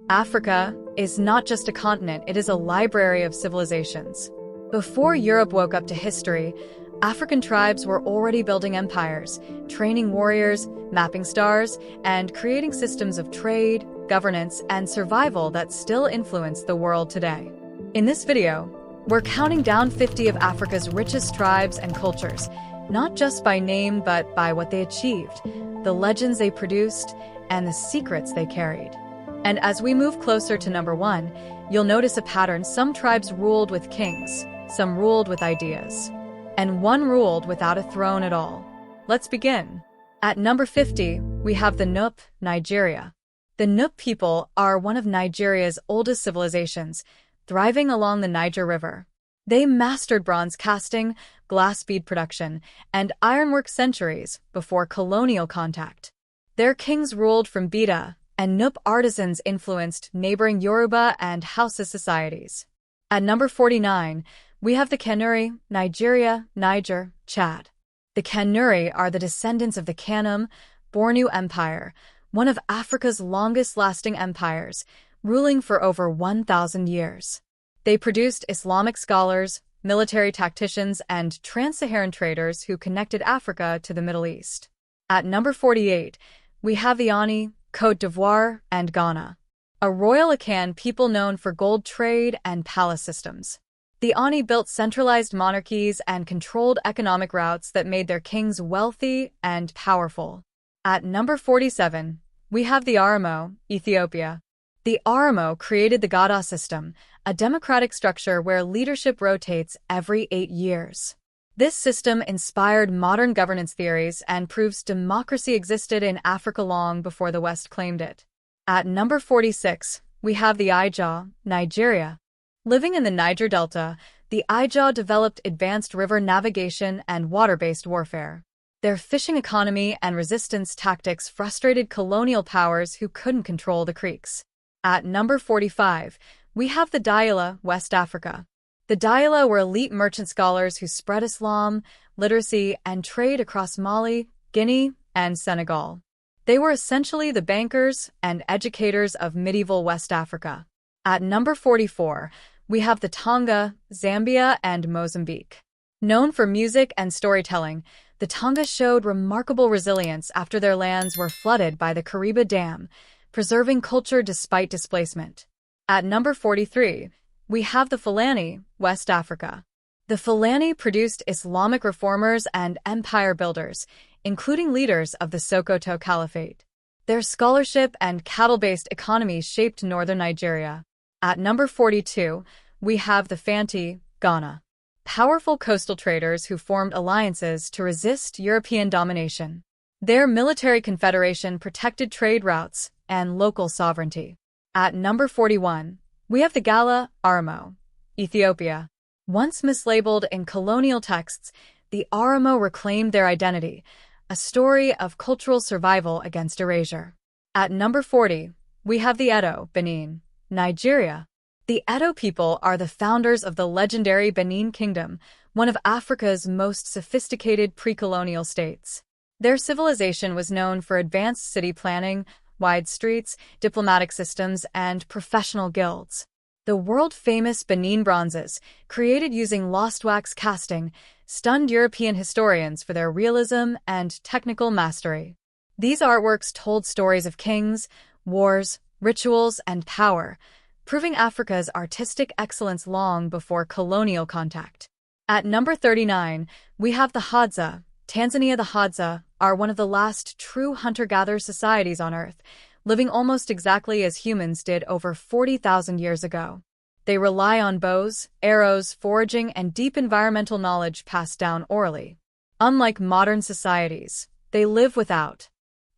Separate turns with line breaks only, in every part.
Africa is not just a continent, it is a library of civilizations. Before Europe woke up to history, African tribes were already building empires, training warriors, mapping stars, and creating systems of trade, governance, and survival that still influence the world today. In this video, we're counting down 50 of Africa's richest tribes and cultures, not just by name but by what they achieved, the legends they produced, and the secrets they carried. And as we move closer to number 1, you'll notice a pattern. Some tribes ruled with kings, some ruled with ideas, and one ruled without a throne at all. Let's begin. At number 50, we have the Nupe, Nigeria. The Nupe people are one of Nigeria's oldest civilizations, thriving along the Niger River. They mastered bronze casting, glass bead production, and ironwork centuries before colonial contact. Their kings ruled from Bida, and Nupe artisans influenced neighboring Yoruba and Hausa societies. At number 49, we have the Kanuri, Nigeria, Niger, Chad. The Kanuri are the descendants of the Kanem, Bornu Empire, one of Africa's longest-lasting empires, ruling for over 1,000 years. They produced Islamic scholars, military tacticians, and trans-Saharan traders who connected Africa to the Middle East. At number 48, we have the Ani, Côte d'Ivoire, and Ghana, a royal Akan people known for gold trade and palace systems. The Ani built centralized monarchies and controlled economic routes that made their kings wealthy and powerful. At number 47, we have the Oromo, Ethiopia. The Oromo created the Gada system, a democratic structure where leadership rotates every 8 years. This system inspired modern governance theories and proves democracy existed in Africa long before the West claimed it. At number 46, we have the Ijaw, Nigeria. Living in the Niger Delta, the Ijaw developed advanced river navigation and water-based warfare. Their fishing economy and resistance tactics frustrated colonial powers who couldn't control the creeks. At number 45, we have the Daila, West Africa. The Daila were elite merchant scholars who spread Islam, literacy, and trade across Mali, Guinea, and Senegal. They were essentially the bankers and educators of medieval West Africa. At number 44, we have the Tonga, Zambia, and Mozambique. Known for music and storytelling, the Tonga showed remarkable resilience after their lands were flooded by the Kariba Dam, preserving culture despite displacement. At number 43, we have the Fulani, West Africa. The Fulani produced Islamic reformers and empire builders, including leaders of the Sokoto Caliphate. Their scholarship and cattle-based economy shaped northern Nigeria. At number 42, we have the Fanti, Ghana. Powerful coastal traders who formed alliances to resist European domination. Their military confederation protected trade routes and local sovereignty. At number 41, we have the Gala, Oromo, Ethiopia. Once mislabeled in colonial texts, the Oromo reclaimed their identity, a story of cultural survival against erasure. At number 40, we have the Edo, Benin, Nigeria. The Edo people are the founders of the legendary Benin Kingdom, one of Africa's most sophisticated pre-colonial states. Their civilization was known for advanced city planning, wide streets, diplomatic systems, and professional guilds. The world-famous Benin bronzes, created using lost wax casting, stunned European historians for their realism and technical mastery. These artworks told stories of kings, wars, rituals, and power, proving Africa's artistic excellence long before colonial contact. At number 39, we have the Hadza, Tanzania. The Hadza are one of the last true hunter-gatherer societies on Earth, living almost exactly as humans did over 40,000 years ago. They rely on bows, arrows, foraging, and deep environmental knowledge passed down orally. Unlike modern societies, they live without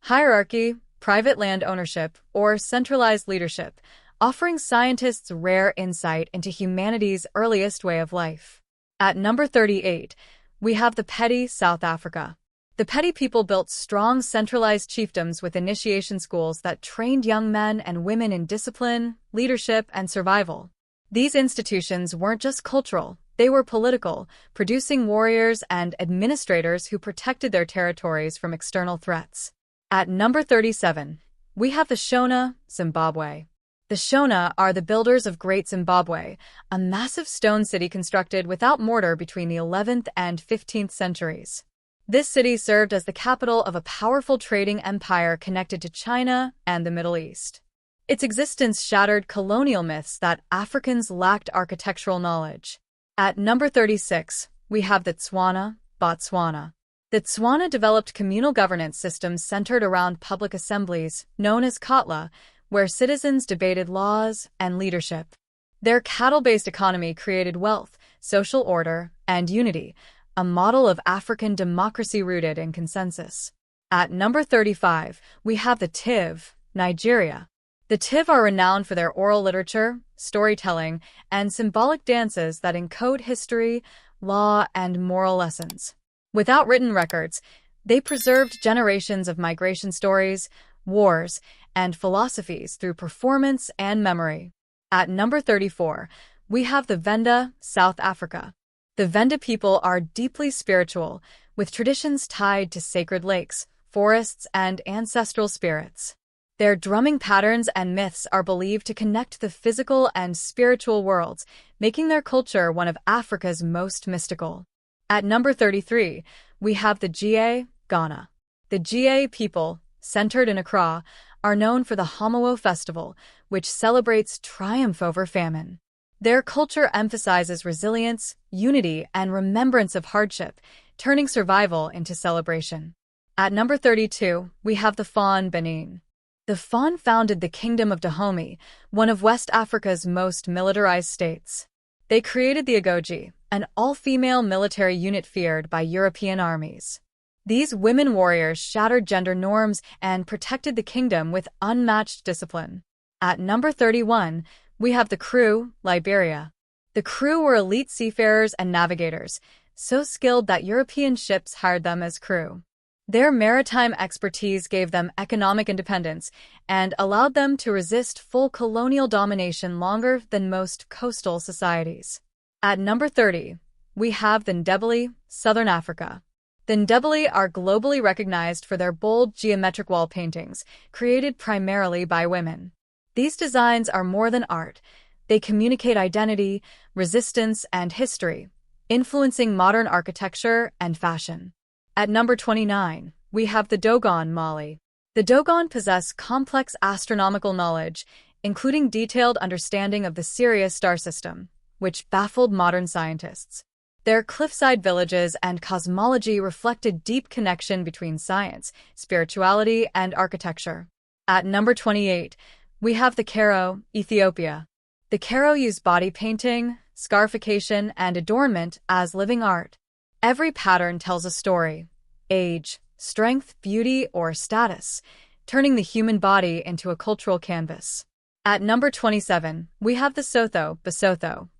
hierarchy, private land ownership, or centralized leadership, offering scientists rare insight into humanity's earliest way of life. At number 38, we have the Pedi, South Africa. The Pedi people built strong centralized chiefdoms with initiation schools that trained young men and women in discipline, leadership, and survival. These institutions weren't just cultural, they were political, producing warriors and administrators who protected their territories from external threats. At number 37, we have the Shona, Zimbabwe. The Shona are the builders of Great Zimbabwe, a massive stone city constructed without mortar between the 11th and 15th centuries. This city served as the capital of a powerful trading empire connected to China and the Middle East. Its existence shattered colonial myths that Africans lacked architectural knowledge. At number 36, we have the Tswana, Botswana. The Tswana developed communal governance systems centered around public assemblies, known as Kotla, where citizens debated laws and leadership. Their cattle-based economy created wealth, social order, and unity, a model of African democracy rooted in consensus. At number 35, we have the Tiv, Nigeria. The Tiv are renowned for their oral literature, storytelling, and symbolic dances that encode history, law, and moral lessons. Without written records, they preserved generations of migration stories, wars, and philosophies through performance and memory. At number 34, we have the Venda, South Africa. The Venda people are deeply spiritual, with traditions tied to sacred lakes, forests, and ancestral spirits. Their drumming patterns and myths are believed to connect the physical and spiritual worlds, making their culture one of Africa's most mystical. At number 33, we have the Ga, Ghana. The Ga people, centered in Accra, are known for the Homowo Festival, which celebrates triumph over famine. Their culture emphasizes resilience, unity, and remembrance of hardship, turning survival into celebration. At number 32, we have the Fon Benin. The Fon founded the Kingdom of Dahomey, one of West Africa's most militarized states. They created the Agoji, an all-female military unit feared by European armies. These women warriors shattered gender norms and protected the kingdom with unmatched discipline. At number 31, we have the Crew, Liberia. The Crew were elite seafarers and navigators, so skilled that European ships hired them as crew. Their maritime expertise gave them economic independence and allowed them to resist full colonial domination longer than most coastal societies. At number 30, we have the Ndebele, Southern Africa. The Ndebele are globally recognized for their bold geometric wall paintings, created primarily by women. These designs are more than art. They communicate identity, resistance, and history, influencing modern architecture and fashion. At number 29, we have the Dogon, Mali. The Dogon possess complex astronomical knowledge, including detailed understanding of the Sirius star system, which baffled modern scientists. Their cliffside villages and cosmology reflect a deep connection between science, spirituality, and architecture. At number 28, we have the Karo, Ethiopia. The Karo use body painting, scarification, and adornment as living art. Every pattern tells a story: age, strength, beauty, or status, turning the human body into a cultural canvas. At number 27, we have the Sotho, Basotho,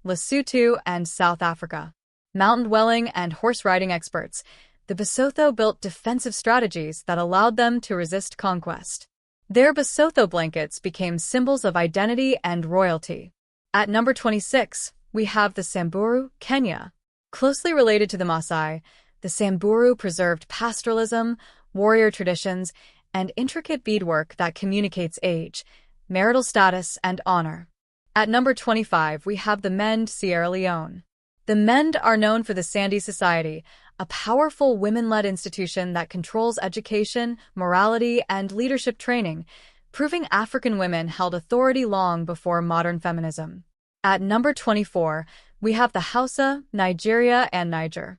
Lesotho, and South Africa. Mountain dwelling and horse riding experts, the Basotho built defensive strategies that allowed them to resist conquest. Their Basotho blankets became symbols of identity and royalty. At number 26, we have the Samburu, Kenya. Closely related to the Maasai, the Samburu preserved pastoralism, warrior traditions, and intricate beadwork that communicates age, marital status, and honor. At number 25, we have the Mende, Sierra Leone. The Mende are known for the Sandy Society, a powerful women-led institution that controls education, morality, and leadership training, proving African women held authority long before modern feminism. At number 24, we have the Hausa, Nigeria, and Niger.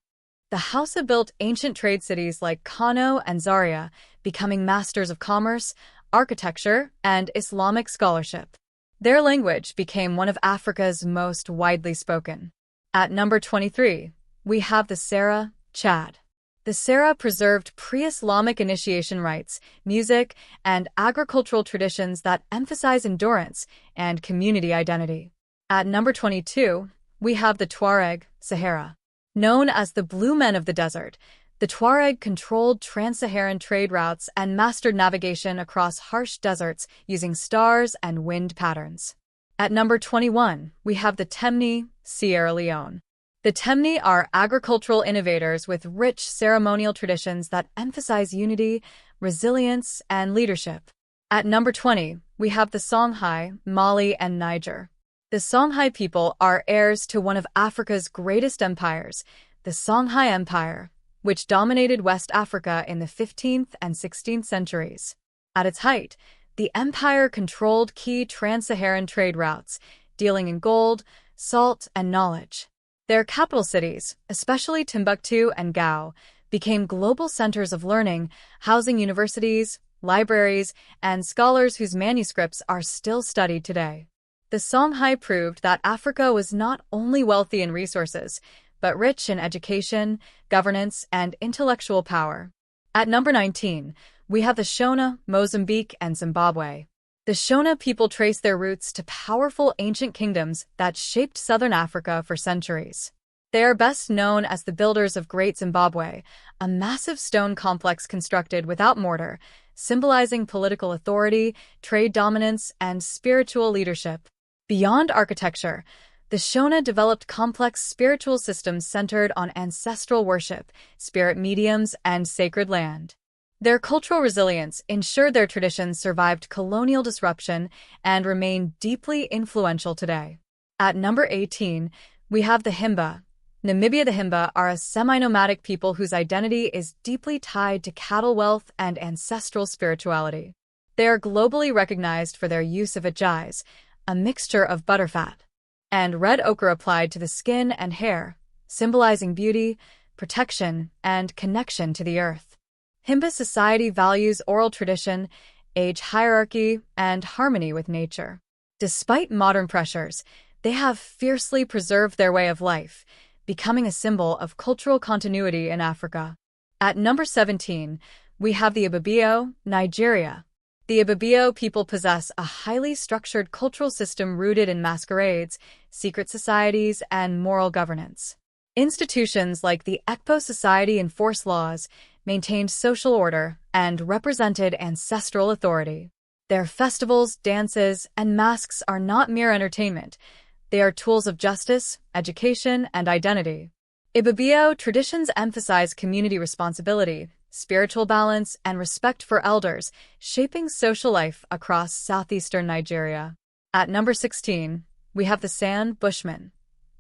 The Hausa built ancient trade cities like Kano and Zaria, becoming masters of commerce, architecture, and Islamic scholarship. Their language became one of Africa's most widely spoken. At number 23, we have the Sera, Chad. The Sera preserved pre-Islamic initiation rites, music, and agricultural traditions that emphasize endurance and community identity. At number 22, we have the Tuareg, Sahara. Known as the Blue Men of the Desert, the Tuareg controlled trans-Saharan trade routes and mastered navigation across harsh deserts using stars and wind patterns. At number 21, we have the Temni, Sierra Leone. The Temni are agricultural innovators with rich ceremonial traditions that emphasize unity, resilience, and leadership. At number 20, we have the Songhai, Mali, and Niger. The Songhai people are heirs to one of Africa's greatest empires, the Songhai Empire, which dominated West Africa in the 15th and 16th centuries. At its height, the empire controlled key trans-Saharan trade routes, dealing in gold, salt, and knowledge. Their capital cities, especially Timbuktu and Gao, became global centers of learning, housing universities, libraries, and scholars whose manuscripts are still studied today. The Songhai proved that Africa was not only wealthy in resources, but rich in education, governance, and intellectual power. At number 19, we have the Shona, Mozambique, and Zimbabwe. The Shona people trace their roots to powerful ancient kingdoms that shaped southern Africa for centuries. They are best known as the builders of Great Zimbabwe, a massive stone complex constructed without mortar, symbolizing political authority, trade dominance, and spiritual leadership. Beyond architecture, the Shona developed complex spiritual systems centered on ancestral worship, spirit mediums, and sacred land. Their cultural resilience ensured their traditions survived colonial disruption and remain deeply influential today. At number 18, we have the Himba. Namibia. The Himba are a semi-nomadic people whose identity is deeply tied to cattle wealth and ancestral spirituality. They are globally recognized for their use of ajais, a mixture of butterfat, and red ochre applied to the skin and hair, symbolizing beauty, protection, and connection to the earth. Himba society values oral tradition, age hierarchy, and harmony with nature. Despite modern pressures, they have fiercely preserved their way of life, becoming a symbol of cultural continuity in Africa. At number 17, we have the Ibibio, Nigeria. The Ibibio people possess a highly structured cultural system rooted in masquerades, secret societies, and moral governance. Institutions like the Ekpo Society enforced laws, maintained social order, and represented ancestral authority. Their festivals, dances, and masks are not mere entertainment. They are tools of justice, education, and identity. Ibibio traditions emphasize community responsibility, spiritual balance, and respect for elders, shaping social life across southeastern Nigeria. At number 16, we have the San Bushmen,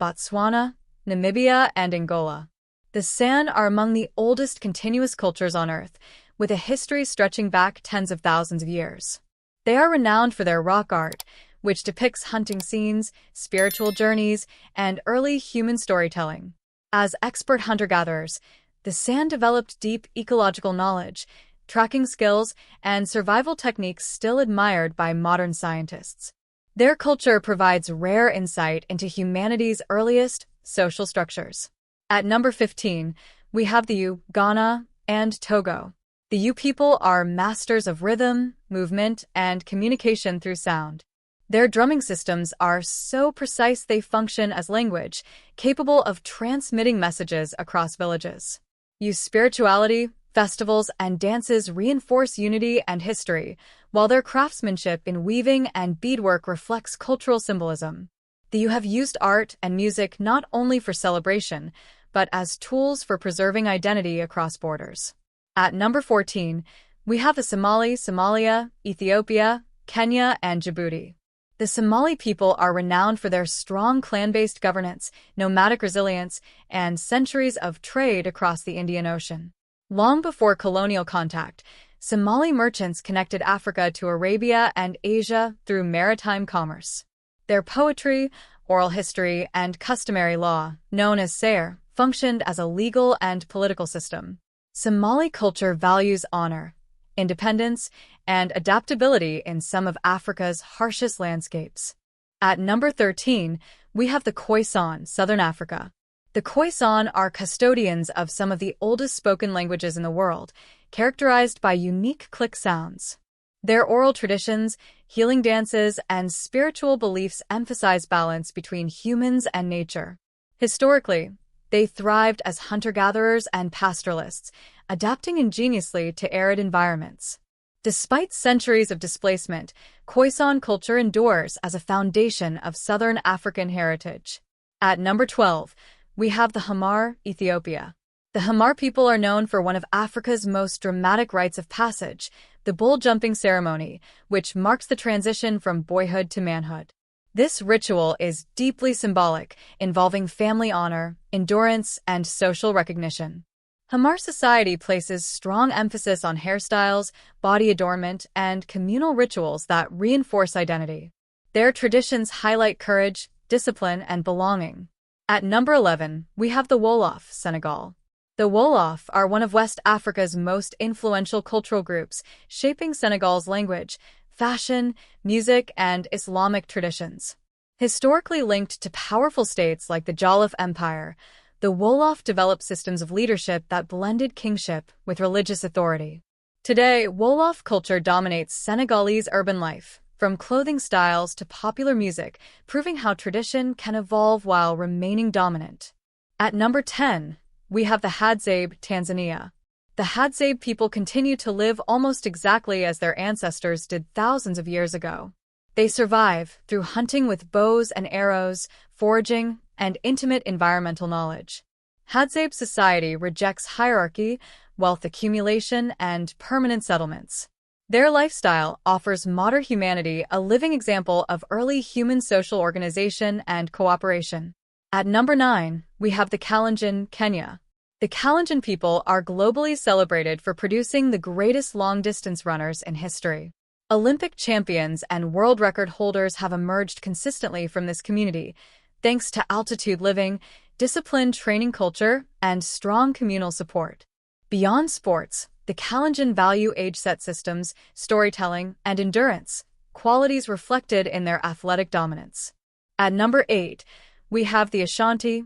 Botswana, Namibia, and Angola. The San are among the oldest continuous cultures on Earth, with a history stretching back tens of thousands of years. They are renowned for their rock art, which depicts hunting scenes, spiritual journeys, and early human storytelling. As expert hunter-gatherers, the San developed deep ecological knowledge, tracking skills, and survival techniques still admired by modern scientists. Their culture provides rare insight into humanity's earliest social structures. At number 15, we have the U, Ghana, and Togo. The U people are masters of rhythm, movement, and communication through sound. Their drumming systems are so precise they function as language, capable of transmitting messages across villages. U's spirituality, festivals, and dances reinforce unity and history, while their craftsmanship in weaving and beadwork reflects cultural symbolism. The U have used art and music not only for celebration, but as tools for preserving identity across borders. At number 14, we have the Somali, Somalia, Ethiopia, Kenya, and Djibouti. The Somali people are renowned for their strong clan-based governance, nomadic resilience, and centuries of trade across the Indian Ocean. Long before colonial contact, Somali merchants connected Africa to Arabia and Asia through maritime commerce. Their poetry, oral history, and customary law, known as Sayr, functioned as a legal and political system. Somali culture values honor, independence, and adaptability in some of Africa's harshest landscapes. At number 13, we have the Khoisan, Southern Africa. The Khoisan are custodians of some of the oldest spoken languages in the world, characterized by unique click sounds. Their oral traditions, healing dances, and spiritual beliefs emphasize balance between humans and nature. Historically, they thrived as hunter-gatherers and pastoralists, adapting ingeniously to arid environments. Despite centuries of displacement, Khoisan culture endures as a foundation of Southern African heritage. At number 12, we have the Hamar, Ethiopia. The Hamar people are known for one of Africa's most dramatic rites of passage, the bull jumping ceremony, which marks the transition from boyhood to manhood. This ritual is deeply symbolic, involving family honor, endurance, and social recognition. Hamar society places strong emphasis on hairstyles, body adornment, and communal rituals that reinforce identity. Their traditions highlight courage, discipline, and belonging. At number 11, we have the Wolof, Senegal. The Wolof are one of West Africa's most influential cultural groups, shaping Senegal's language, fashion, music, and Islamic traditions. Historically linked to powerful states like the Jollof Empire, the Wolof developed systems of leadership that blended kingship with religious authority. Today, Wolof culture dominates Senegalese urban life, from clothing styles to popular music, proving how tradition can evolve while remaining dominant. At number 10, we have the Hadzabe, Tanzania. The Hadzabe people continue to live almost exactly as their ancestors did thousands of years ago. They survive through hunting with bows and arrows, foraging, and intimate environmental knowledge. Hadzabe society rejects hierarchy, wealth accumulation, and permanent settlements. Their lifestyle offers modern humanity a living example of early human social organization and cooperation. At number 9, we have the Kalenjin, Kenya. The Kalenjin people are globally celebrated for producing the greatest long-distance runners in history. Olympic champions and world record holders have emerged consistently from this community, thanks to altitude living, disciplined training culture, and strong communal support. Beyond sports, the Kalenjin value age-set systems, storytelling, and endurance, qualities reflected in their athletic dominance. At number 8, we have the Ashanti,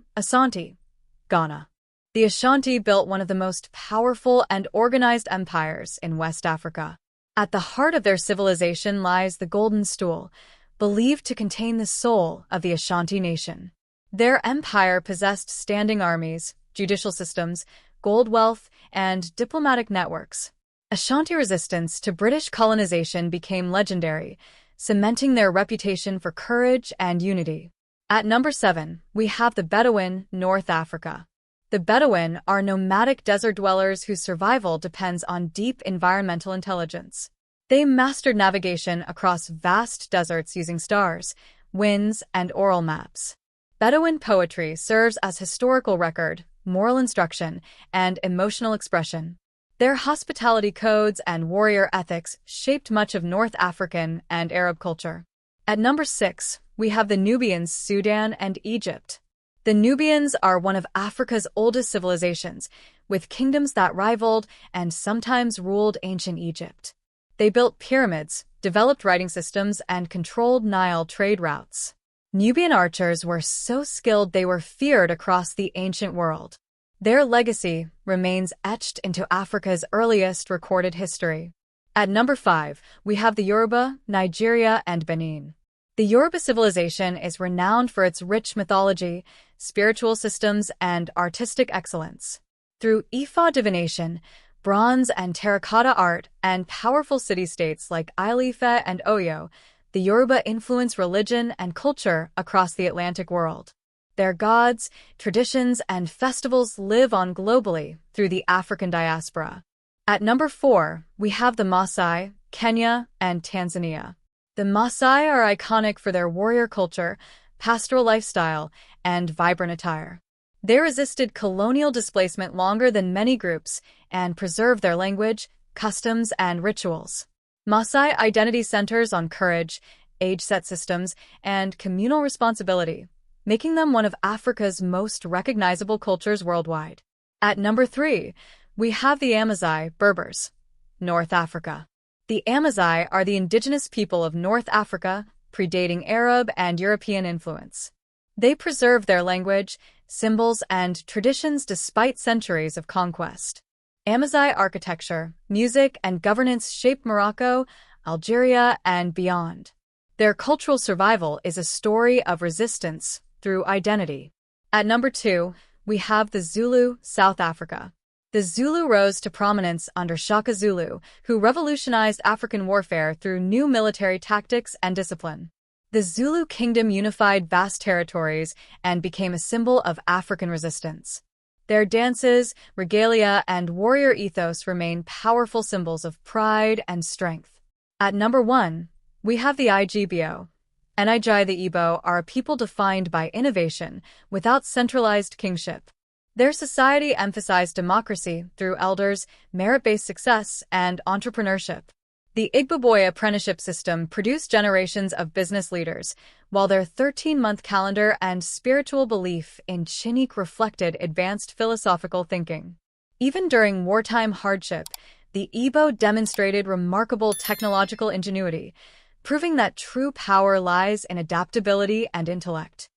Ghana. The Ashanti built one of the most powerful and organized empires in West Africa. At the heart of their civilization lies the Golden Stool, believed to contain the soul of the Ashanti nation. Their empire possessed standing armies, judicial systems, gold wealth, and diplomatic networks. Ashanti resistance to British colonization became legendary, cementing their reputation for courage and unity. At number 7, we have the Bedouin, North Africa. The Bedouin are nomadic desert dwellers whose survival depends on deep environmental intelligence. They mastered navigation across vast deserts using stars, winds, and oral maps. Bedouin poetry serves as historical record, moral instruction, and emotional expression. Their hospitality codes and warrior ethics shaped much of North African and Arab culture. At number 6, we have the Nubians, Sudan, and Egypt. The Nubians are one of Africa's oldest civilizations, with kingdoms that rivaled and sometimes ruled ancient Egypt. They built pyramids, developed writing systems, and controlled Nile trade routes. Nubian archers were so skilled they were feared across the ancient world. Their legacy remains etched into Africa's earliest recorded history. At number 5, we have the Yoruba, Nigeria, and Benin. The Yoruba civilization is renowned for its rich mythology, spiritual systems, and artistic excellence. Through Ifa divination, bronze and terracotta art, and powerful city-states like Ile-Ife and Oyo, the Yoruba influence religion and culture across the Atlantic world. Their gods, traditions, and festivals live on globally through the African diaspora. At number 4, we have the Maasai, Kenya, and Tanzania. The Maasai are iconic for their warrior culture, pastoral lifestyle, and vibrant attire. They resisted colonial displacement longer than many groups and preserved their language, customs, and rituals. Maasai identity centers on courage, age-set systems, and communal responsibility, making them one of Africa's most recognizable cultures worldwide. At number 3, we have the Amazigh, Berbers, North Africa. The Amazigh are the indigenous people of North Africa, predating Arab and European influence. They preserve their language, symbols, and traditions despite centuries of conquest. Amazigh architecture, music, and governance shape Morocco, Algeria, and beyond. Their cultural survival is a story of resistance through identity. At number 2, we have the Zulu, South Africa. The Zulu rose to prominence under Shaka Zulu, who revolutionized African warfare through new military tactics and discipline. The Zulu kingdom unified vast territories and became a symbol of African resistance. Their dances, regalia, and warrior ethos remain powerful symbols of pride and strength. At number 1, we have the Igbo. The Igbo are a people defined by innovation without centralized kingship. Their society emphasized democracy through elders, merit-based success, and entrepreneurship. The Igbo apprenticeship system produced generations of business leaders, while their 13-month calendar and spiritual belief in Chinik reflected advanced philosophical thinking. Even during wartime hardship, the Igbo demonstrated remarkable technological ingenuity, proving that true power lies in adaptability and intellect.